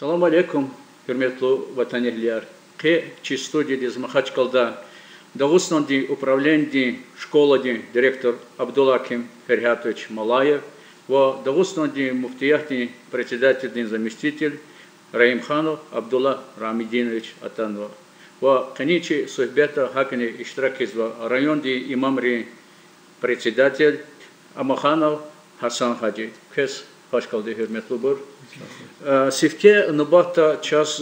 Салам алейкум, hürmetli vatandaşlar. Ki студии Махачкалда, Дагустан'da управление школы директор Абдуллаким Ферхатович Малаев, в Дагустан'да муфтиятный председатель заместитель Раимханов Абдулла Рамидинович Атанова. В конечной сухбета хакани иштирак в районе имамри председатель Амаханов Хасан Хаджи. Кес Хашкалды hürmetli бур. Севке набата час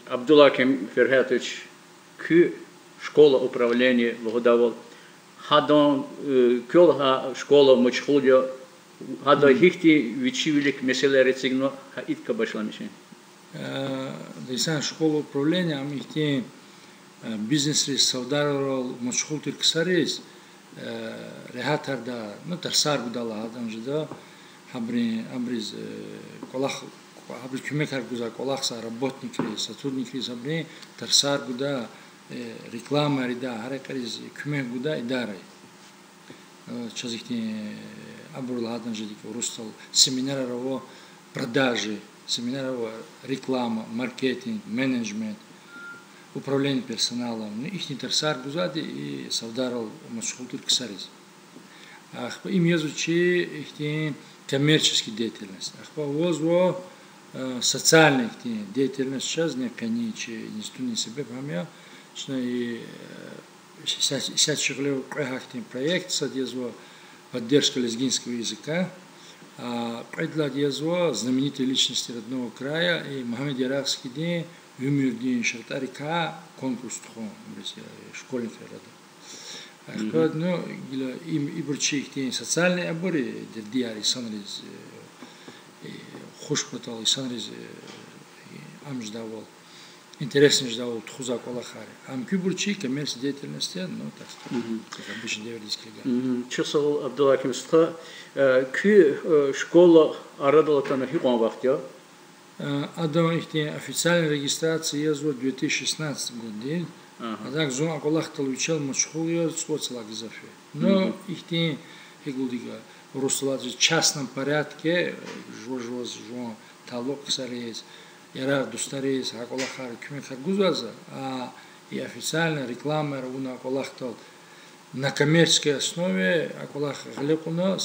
Абдуллаким Ферхатович к школа управления Лугудавал. Хадан кёлха школа мучхуля хада хихти вичивилик меселери цигно хаитка башламишин. Дейсан школа управления амихти бизнес саударал мучхултир ксарис рехатарда ну тарсар будала хадан жда абриз колах абриз кюмекар гуза колахса работники сотрудники абри тарсар гуда реклама рида харакариз кюмек гуда идарай чазихти абрул хадан ждик рустал семинаров продажи семинаров реклама маркетинг менеджмент управление персоналом их не тарсар гузади и савдарал мушхултур ксарис ах им язучи их коммерческий деятельность ах возво социальная деятельность сейчас не конечи не стуни себе памя что и сейчас шиглев проект содержит поддержка лезгинского языка предлагает знаменитые личности родного края и Мухаммед Ярахский день Юмирдин Шартарика конкурс тхон школьник рада. Ну гила им ибрчик день социальные обори дердиари санриз хушпатал и санриз амждавал интересно ждал тхуза колахари. Амкюбурчик коммерческой деятельности, ну так как обычно девердийский га. Часал Абдуллаким ста к школа арадала тана хикон вахтя. Адам их официальная регистрация езва 2016 год день. А так зон аколахтал учил мушхулия скоцлак зафи. Но их хигулдига в Русладе в частном порядке жо талок сарез яра дустарез аколахар кюмекар гузаза, а и официально реклама руна аколахтал на коммерческой основе аколах глепуна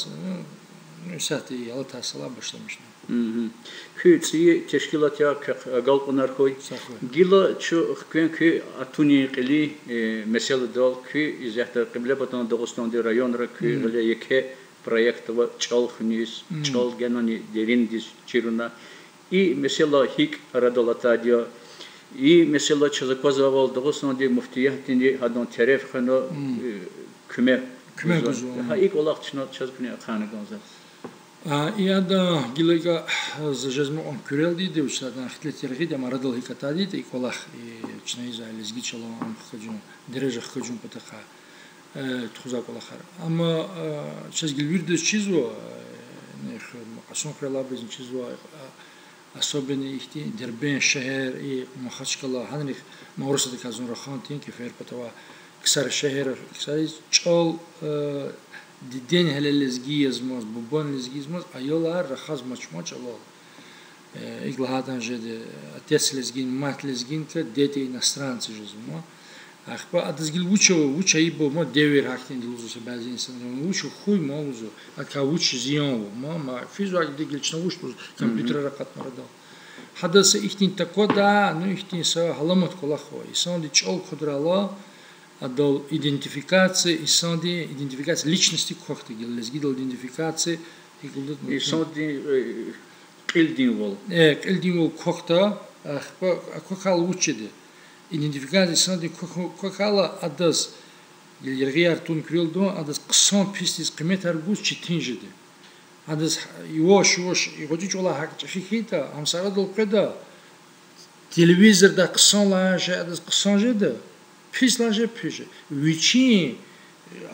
ну сати ялта салаба штамишна. Хütsi teşkilat ya galpınar koy. Gila şu kü atuni qili mesela dal kü izahtar qibla batan Dağıstan'da rayonra kü gile yeke proyekt ve çalxnis çal genani derin diz çiruna i mesela hik aradalata diyor. I mesela çazakozaval Dağıstan'da muftiyatini hadan teref xano küme guzu. Ha ilk olarak çınat çazkını xanı gonza. Я да гилега за жезмо он курелди де ушадан хитлетери де марадал хикатади и колах и чнайза лезгичало он хаджун дереже хаджун потаха тхуза колахар ама сейчас гилвирде чизо не асон хрела без чизо особенно их дербен шахер и махачкала ханрих маурса де казун рахан тин кефер потава ксар шахер ксар чол день хелелезгизмос, бубон лезгизмос, а йола рахаз мачмач алол. Иглахатан жеде отец лезгин, мать лезгинка, дети иностранцы жезмо. Ахпа адазгил уча ибо мо девер хактин дилузу се базин сан учу хуй молузу, ака учи зиону, ма физуак дигилчна учу компьютер ракат марадал. Хадаса ихтин такода, ну ихтин са халамат колахо, и сан ди чол кудрала отдал идентификация и санди идентификация личности кохты геллес гидал идентификация и санди элдинвол элдинвол кохта кохал учеде идентификация санди кохала адас гелгиар тун крилдо адас ксон пистис кметар гус читинжеде адас yoş yoğucu çola hak çихита амсарадол кеда телевизорда ксонла адас ксонжеде Пислаже пише. Вичи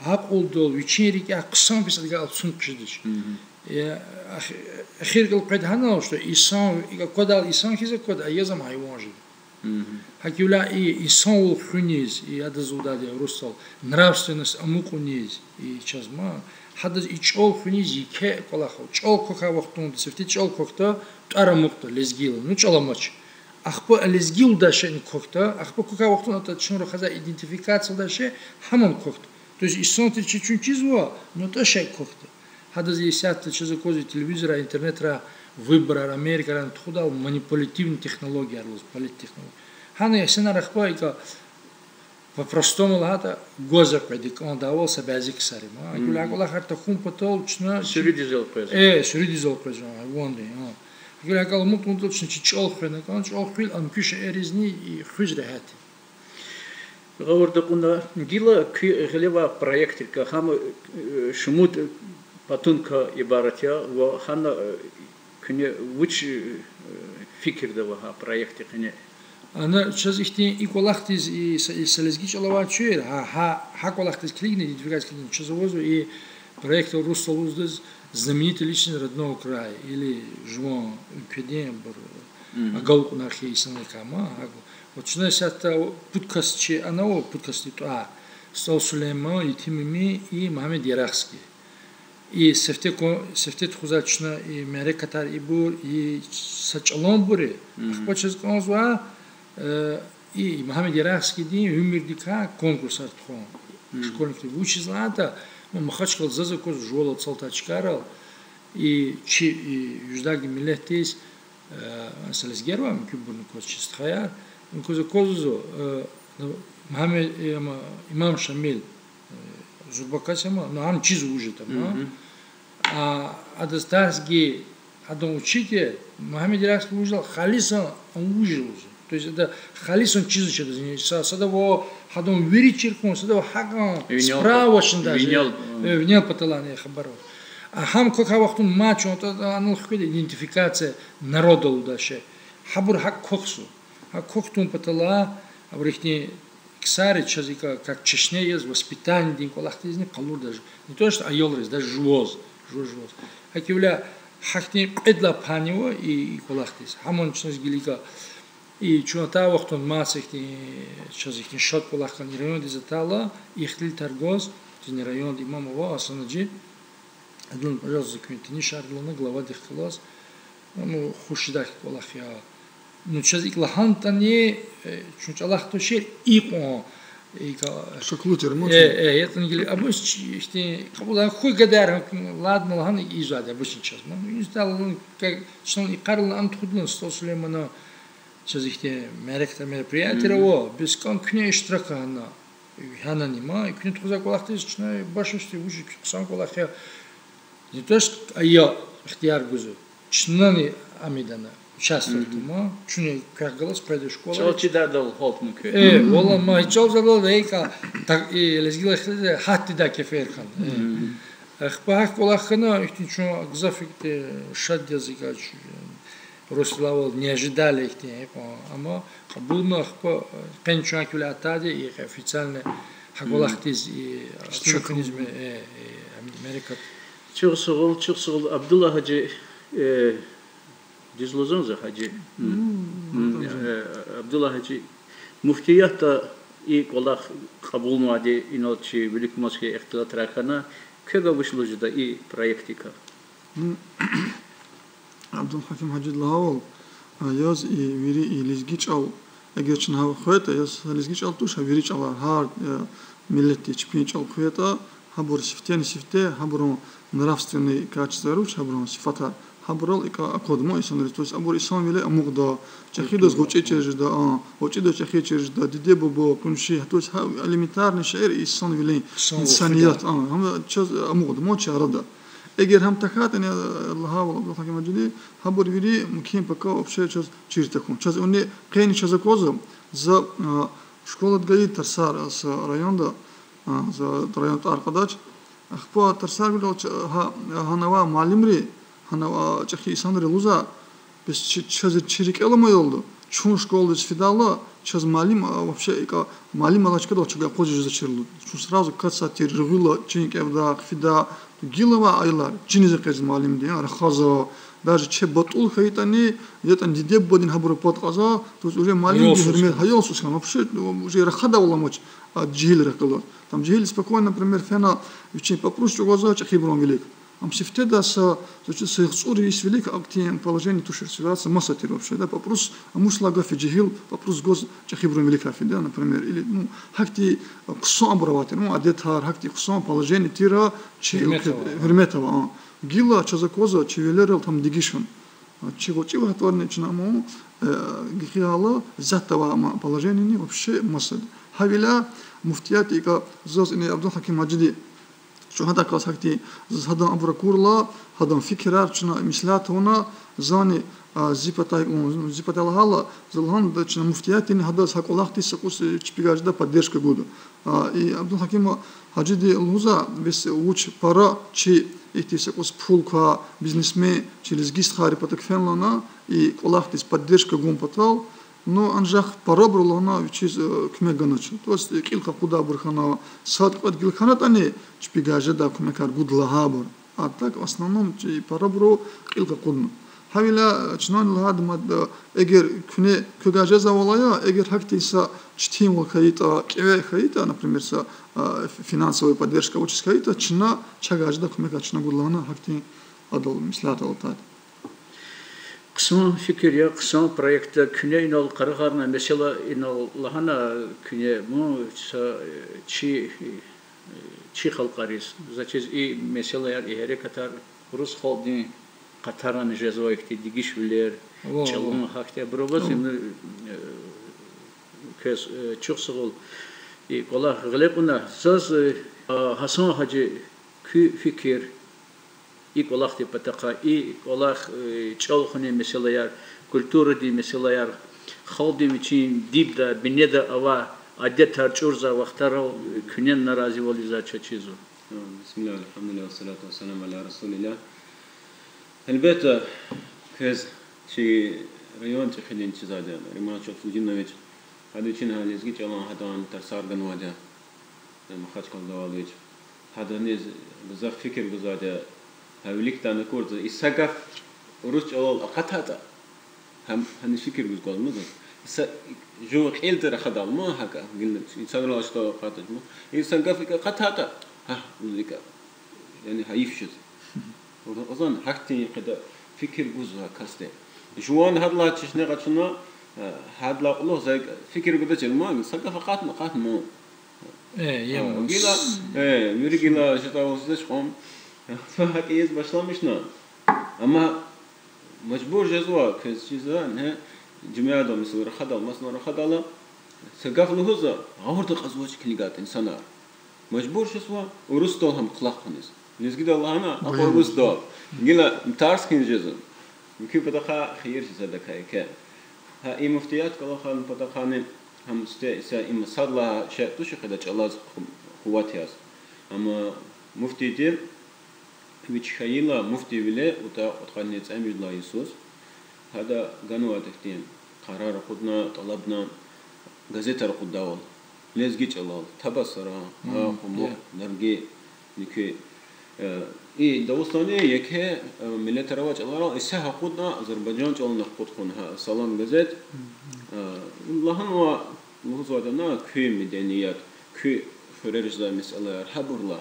хак олдол вичи рик аксан писал гал сункшидич. Ахир гал предханал что исан кодал исан хиза код аязам хайван жид. Хакюля и сон хуниз, и адазудади русал, нравственность амукуниз, и чазма, хадаз и чол хуниз, и ке колахо, чол кока вахтун, сефти чол кокта, тарамукта, лезгил, ну чаламач. Ахпа лезгил дашен кокта, ахпа кока вахтун, это чнура хаза идентификация даше, хамон кокта. То есть и сон ты чуть-чуть чизва, но то шей кокта. Хадаз есят чаза кози телевизора, интернетра, выбора Америка, туда манипулятивные технологии, политтехнологии. Хана ясена рахпайка по-простому лата гозапедик, он давал себя зиксарим. А гуля гула харта хум потол чна. Сюридизел през. Сюридизел през. Вонди. Гуля гула мут чна чичол хрена, он чол хил ам кюше эризни и хужрехати. Говорда кунда гила ки гелева проектика хам шумут патунка ибаратя ва хана кне вуч фикр дава проекте кне. Она сейчас их и колахтиз и салезгич алавачуер, ха колахтиз клигни, идентификация клигни, что завозу и проект Руссолуздыз знаменитый личность родного края или жмо кедем бар агал нахи санакама. Вот что это подкаст че она подкаст это Стол Сулейман и Тимими и Мохаммед Ярахский. И сефтет хузачна и мере Катар и бур и сачалон буре. Ахпачез конзва и Мохаммед Ярахский день умердика конкурс артхон. Школьники учат злата, но махачкал зазакоз жуала цалтачкарал и юждаги милетис салезгерва мкюбурный коз чистхаяр. Козу Мохаммед имам Шамиль Журбакасема, но он чизу уже там, а достатки одно учитель Мохаммед Ярахский ужил, Халиса он ужил уже. То есть это Халис он чизу что-то занимается. Садово хадом виричерком, садово хаган справочно даже. Внял поталане хабаров. А хам как вахтун матч, он это оно какая идентификация народа удаше. Хабур хак коксу. А коктун потала, а в рихне ксари чазика как Чечне есть воспитание день колахтизни калур даже. Не то что айолрез, даже жуоз. Хакивля хакни эдла панево и колахтиз. Хамон чнез гилика и чуната вахтун мацехни чазихни шот колахкан район дизатала ихтил торгоз тин район имамова асанаджи. Адлон пожалуйста закиньте не шарлона глава дихлас. Ну хушидах колахя. Ну сейчас их лахантане чуть Аллах то шер икон ика шаклутер мочи это не говорит обычно что кабула хуй гадар ладно лахан изад обычно сейчас ну не стал как что и Карл Антхудлен Стол Сулеймана сейчас их меректа мероприятия во без конкретной штрака она не ма и кнут за колахтичная башишти уже сам колахя не то что я ихтияр гузу чнани амидана участвовать ма чуне как голос пойду в школу Чалчи дадал холтнук. Wallah ma чал задал дейка так и лезгила хатти да кеферхан. Ахпах колахна ихти чу гзафик шад языка Руславол не ожидали их ама кабулна ахпа пенчуакуля атади и официально хаголахтиз и шокнизме Америка. Чурсул Абдулла Хаджи Дизлозон за Хаджи. Абдулла Хаджи муфтията и колах кабулнуади иначе великомосковский ихтилат рахана кега вышло же да и проектика. Абдул Хаким Хаджи Лавол яз и вири и лизгичал эгерчен хава хвета яз лизгичал туша виричала хар миллети чпинчал хвета хабур сифте хабурон нравственные качества руч хабурон сифата хабурал ика акодмо исан то есть абур исан виле амугда чахидос гуче чежда очидо чахи чежда диде бобо кунши то есть элементарный шаир исан виле инсаният хам чаз амугдмо чарада эгер хам такат ани аллаха ва Абдул Хаким Хаджи хабур вири муким пока вообще чаз чиртакун чаз он кайни чазакозо за школа гаит тарсар с районда за район аркадач ахпа тарсар гудал ханава малимри ханава чахи исанри луза без чаз чирикела мойлду чун школы сфидала чаз малим вообще ика малим алачка до чага позже зачерлу чун сразу кацати ргула чиник евда фида гилова айлар чинизе кез малим ди архаза даже че батул хаитани, где-то дидеб бодин хабру подказа, то есть уже маленький хермет хайосус, вообще уже рахада уламоч, а джил ракало. Там джил спокойно, например, фена, очень попроще глаза, чахиброн велик. Амсифте да с цури есть велик активное положение тушер ситуация массатир вообще, да, вопрос амуслага фиджихил, вопрос гоз чахиброн велик афи, да, например, или ну хакти кусом обраватер, ну адетар хакти кусом положение тира херметова, гила чазакоза чевелерел там дигишон, чего хатварне чинамо гихиала затова положение вообще массад. Хавиля муфтият ика зос ини Абдул Хаким Маджиди شو هذا كاس هكتي هذا أمر كورلا هذا فكرة شنا مثلات هنا زاني زيبتاي الله زلهم ده شنا مفتياتين هذا ساقولختي سقوس تبيجاج ده поддержка года и Абдул Хаким Хаджиди луза без уч пара чи эти сакус пулка бизнесмен через гисхари потакфенлана и колахти поддержка гумпатал но анжах парабрул она через кмеганач. То есть килка куда бурхана сад под гилханатани чпигаже да кмекар гудлахабр. А так в основном чи парабру килка кудна. Хавила чнан лад мад эгер кне кугаже завалая эгер хактиса чтим кайта кеве кайта, например, са финансовая поддержка учись кайта чна чагаже да кмекар чна гудлана хакти адал мислат алтат. قسم فكر يا قسم проект كنيا إنه القرارنا مثلا إنه لهنا كنيا مو شيء خلق قريس زاتيز إيه مثلا يا إهري قطر روس خالدين قطران جزاء كتير دقيش ولير شلون هكتير بروبس إنه كيس شو سقول إيه والله غلبنا زاز حسن حاجة فكر إيك والله تبتقى إيك والله تشالخني مثلا يار كولتورة دي مثلا يار خالدي متين ديب دا بنيدا أوا عدت هرچورزا وقتها كنين نرازي وليزا تشيزو. بسم الله الحمد لله والصلاة والسلام على رسول الله. البيت كذا شيء ريون تخلين تزاده ريمان شوف الجنة ويج هذا يشين هذا يزكي الله هذا عن ترسار جنواده مخاط كل دواليج هذا نيز بزاف فكر بزاده هاوليك تانا كورد إسقاف وروش الله أقطعته هم هنفكر بزقال ماذا جو قيل ترى خدال ما هكا قلنا إنسان الله أشتغل قاتل ما إسقاف قطعته ها وليك يعني هيفشل وأظن حكتي كده فكر بزها كاسته جوان هذا لا تشني قتشنا هذا لا الله زي فكر كده جلما إسقاف قات ما يوم قيلا يوري قيلا شتاو وسدش قام فهكيز başlamışna ama mecbur cezva kızcıza ne cümle da mesela khadal masna khadala sagaflu huza ağırda qazvaç kligat insana mecbur cezva urustol ham qlaqxınız nezgida Allah'ına aqorusdo gila tars kinjezun mümkün pataqa khayr sadaka ha imuftiyat qalxan pataqani ham ise im sadla şeytu şekilde çalaz kuvvet yaz ama muftiydir ويتشخيلا مفتي ولا وتقنيت أمير الله يسوس هذا قانون تفتين قرار قدنا طلبنا غازيتا قداول ليش جيت الله تبصرا قمو نرجع نكى إيه دوستاني يكه ملة رواج الله إسها قدنا أذربيجان جالنا نقود خنها سلام غازيت الله هو مهزودنا كي مدنيات كي فريرجلا مسألة حبرلا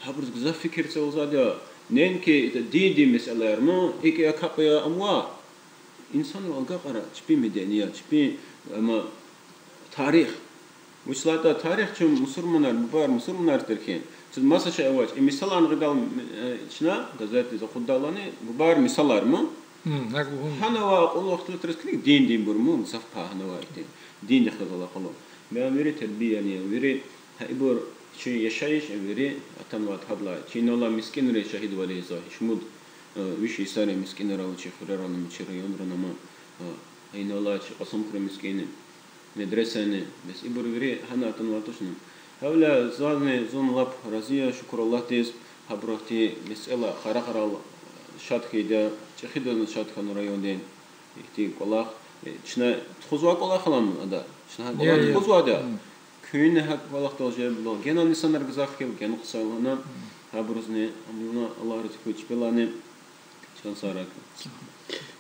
حبر غزا فكر سوزادا ننكي دي مسألة ما هيك يا كابيا أموا إنسان والقا قرا تبي مدنيات تبي ما تاريخ وشلاتا تاريخ شو مسلمانlar تركين siz masa şey var misal anıqdal şuna gazete za xuddalani bubar misallar mı hana va qulluqtu tırsklik din burmu safha hana va din xadala qulu ben veri terbiyani veri haibur شو يشايش أميري أتمنى هذلا شينولا مسكين ري شهيد ولي زاه شمود وش يساري مسكين راو شيء خيرنا مشير يوندرنا ما هينولا شيء قسم كريم مسكين مدرسة بس إبروري هنا أتمنى توشنا هؤلاء زالني زون لاب رزية شكر الله تيز هبرتي مسألة خرا شاد كيدا شخيدنا شاد كانوا رايوندين يحتي قلاق شنا تخزوا قلاق خلام هذا شنا قلاق تخزوا هذا كونه هك والله توجه بالله جنا نسنا رجزاف كيف جنا قصالنا هبرزني أمنا الله رزقه يجبلنا شانسارك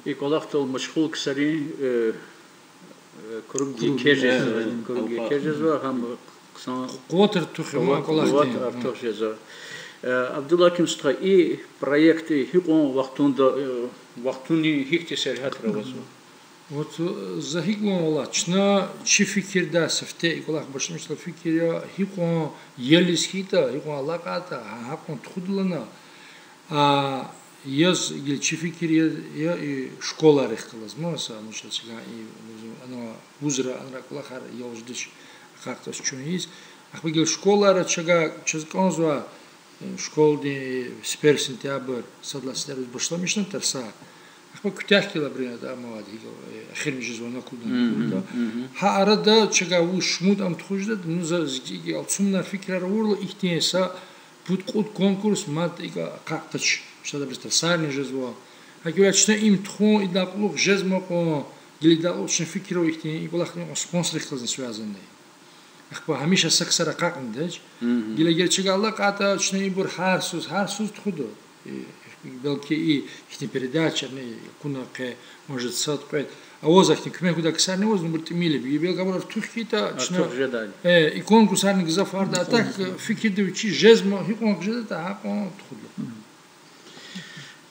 يقولختل مشغول كسرين كروجي كيجز هم قصان قوتر تخما قوات ارتوش جزا عبد الله كم سترا اي проект هيقون وقتوني هيك تسرحات روزو Вот захигон ола чна чи фикирда сафте иколах башмышла фикиря хикон елис хита хикон алаката хакон тхудлана а яз гил чи фикиря я и школа рехталаз моса мушачга и ано узра анра колахар ёждиш хактас чунис ахбигил школара чага чазконзва школди спер сентябрь садластер башламишна тарса Ах кутях килабрина да мавад ахир мижзвона куда ха арада чага уш муд ам тхужда ну за зиги алцумна фикра урла ихтенса буд код конкурс мат ига кактач что да быстро сарни жезво а гюрачна им тхун идаклух жезмо ко гилидал очень фикро ихтен иголахни спонсор хлазн связанный ах по хамиша саксара какндэж гилагер чага алла ката чна ибур харсус тхудо Белки и их передача, кунаке может садпать. А озах не кме куда ксарни воз, но будто мили. И бел говорит, тухита, и конкурс арник зафарда, а так фикиды учи жезмо, и конкурс жедата, а кон тухудло.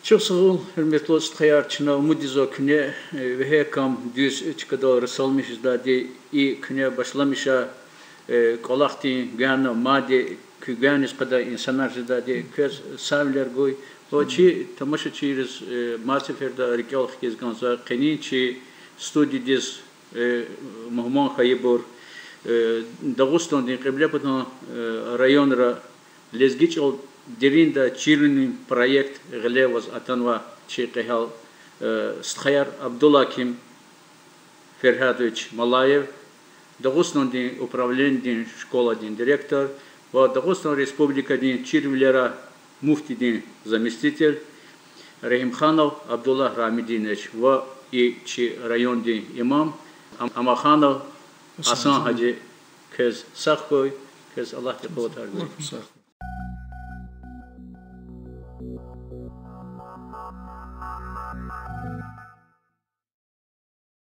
Чусул метлос тхаярчна мудизо кне вехекам дюс чкадо расалмиш даде и кне башламиша колахти гана маде кюганис када инсанар даде кез савлер гой Очи тамаша через масиферда рекал хиз ганза кени чи студии дис Махман Хаибур Дагустан дин кибле потом районра лезгичал деринда чирный проект глеваз атанва чи кехал Стхаяр Абдуллаким Ферхадович Малаев Дагустан дин управление дин школа дин директор вот Дагустан республика дин чирвлера муфти дин заместитель Рахимханов Абдулла Рамидинович в и район дин имам Амаханов Асан Хаджи кез сахкой кез Аллах текот аргой